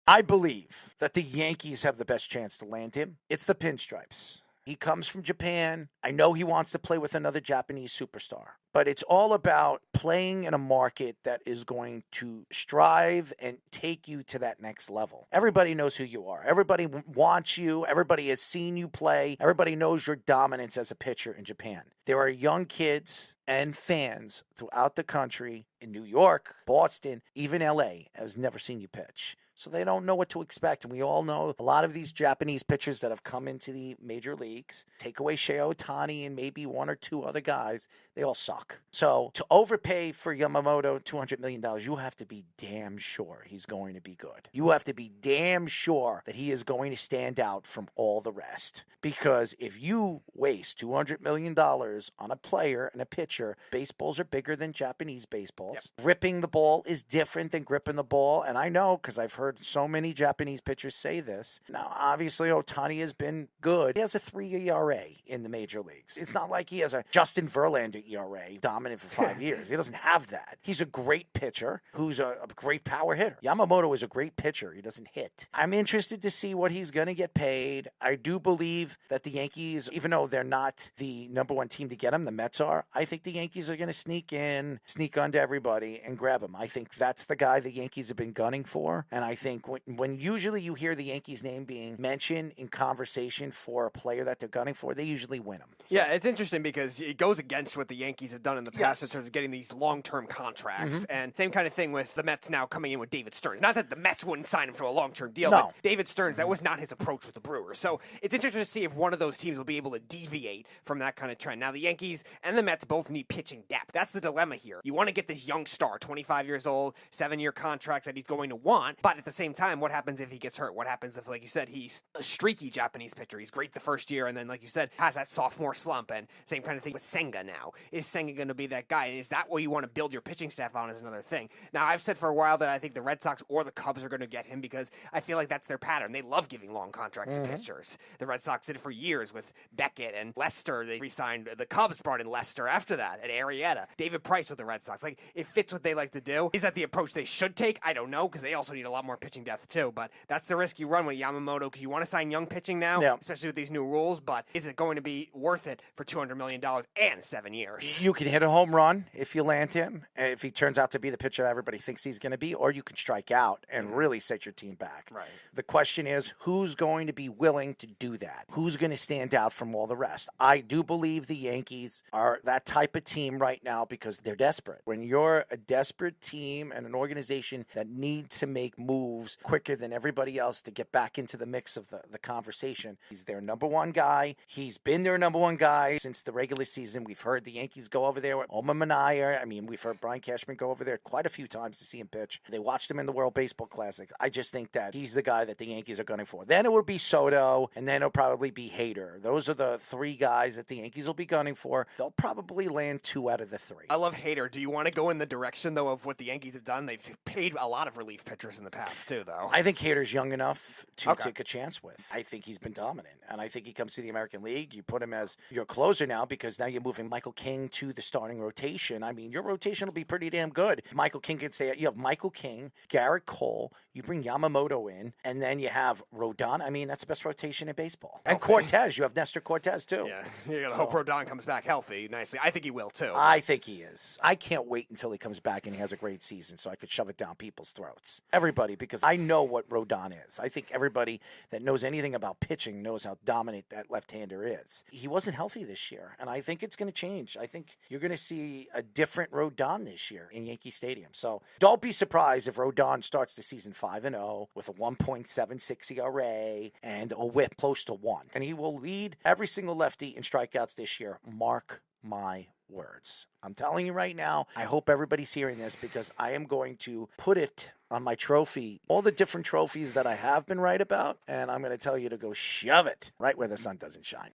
I believe that the Yankees have the best chance to land him. It's the pinstripes. He comes from Japan. I know he wants to play with another Japanese superstar, but it's all about playing in a market that is going to strive and take you to that next level. Everybody knows who you are. Everybody wants you. Everybody has seen you play. Everybody knows your dominance as a pitcher in Japan. There are young kids and fans throughout the country, in New York, Boston, even LA, has never seen you pitch. So they don't know what to expect. And we all know a lot of these Japanese pitchers that have come into the major leagues, take away Shohei Ohtani and maybe one or two other guys, they all suck. So to overpay for Yamamoto $200 million, you have to be damn sure he's going to be good. You have to be damn sure that he is going to stand out from all the rest. Because if you waste $200 million on a player and a pitcher, baseballs are bigger than Japanese baseballs. Yep. Gripping the ball is different than gripping the ball. And I know because I've heard so many Japanese pitchers say this. Now, obviously, Ohtani has been good. He has a 3 ERA in the major leagues. It's not like he has a Justin Verlander ERA, dominant for 5 years. He doesn't have that. He's a great pitcher who's a great power hitter. Yamamoto is a great pitcher. He doesn't hit. I'm interested to see what he's going to get paid. I do believe that the Yankees, even though they're not the number one team to get him, the Mets are, I think the Yankees are going to sneak onto everybody and grab him. I think that's the guy the Yankees have been gunning for. And I think when usually you hear the Yankees name being mentioned in conversation for a player that they're gunning for, they usually win them. So. Yeah, it's interesting because it goes against what the Yankees have done in the past in terms of getting these long-term contracts. Mm-hmm. And same kind of thing with the Mets now coming in with David Stearns. Not that the Mets wouldn't sign him for a long-term deal, but David Stearns, that was not his approach with the Brewers. So it's interesting to see if one of those teams will be able to deviate from that kind of trend. Now, the Yankees and the Mets both need pitching depth. That's the dilemma here. You want to get this young star, 25 years old, 7-year contracts that he's going to want, but at the same time, what happens if he gets hurt? What happens if, like you said, he's a streaky Japanese pitcher? He's great the first year, and then, like you said, has that sophomore slump, and same kind of thing with Senga now. Is Senga going to be that guy? And is that what you want to build your pitching staff on is another thing. Now, I've said for a while that I think the Red Sox or the Cubs are going to get him because I feel like that's their pattern. They love giving long contracts to pitchers. The Red Sox did it for years with Beckett and Lester. They re-signed. The Cubs brought in Lester after that, and Arrieta. David Price with the Red Sox. Like, it fits what they like to do. Is that the approach they should take? I don't know, because they also need a lot more pitching depth too, but that's the risk you run with Yamamoto, because you want to sign young pitching now, especially with these new rules, but is it going to be worth it for $200 million and 7 years? You can hit a home run if you land him, if he turns out to be the pitcher that everybody thinks he's going to be, or you can strike out and really set your team back. Right. The question is, who's going to be willing to do that? Who's going to stand out from all the rest? I do believe the Yankees are that type of team right now because they're desperate. When you're a desperate team and an organization that needs to make moves quicker than everybody else to get back into the mix of the conversation, he's their number one guy. He's been their number one guy since the regular season. We've heard the Yankees go over there with Oma Minaya. I mean, we've heard Brian Cashman go over there quite a few times to see him pitch. They watched him in the World Baseball Classic. I just think that he's the guy that the Yankees are gunning for. Then it will be Soto, and then it'll probably be Hader. Those are the three guys that the Yankees will be gunning for. They'll probably land 2 out of the 3. I love Hader. Do you want to go in the direction, though, of what the Yankees have done? They've paid a lot of relief pitchers in the past, too, though. I think Hader's young enough to take a chance with. I think he's been dominant, and I think he comes to the American League. You put him as your closer now because now you're moving Michael King to the starting rotation. I mean, your rotation will be pretty damn good. Michael King can say, you have Michael King, Garrett Cole, you bring Yamamoto in, and then you have Rodon. I mean, that's the best rotation in baseball. And Cortez, you have Nestor Cortez, too. Yeah, you gotta hope Rodon comes back healthy nicely. I think he will, too. I think he is. I can't wait until he comes back and he has a great season so I could shove it down people's throats. Everybody, because I know what Rodon is. I think everybody that knows anything about pitching knows how dominant that left-hander is. He wasn't healthy this year, and I think it's going to change. I think you're going to see a different Rodon this year in Yankee Stadium. So don't be surprised if Rodon starts the season 5-0 with a 1.76 ERA and a whip close to 1. And he will lead every single lefty in strikeouts this year. Mark my words. I'm telling you right now, I hope everybody's hearing this because I am going to put it on my trophy, all the different trophies that I have been right about, and I'm going to tell you to go shove it right where the sun doesn't shine.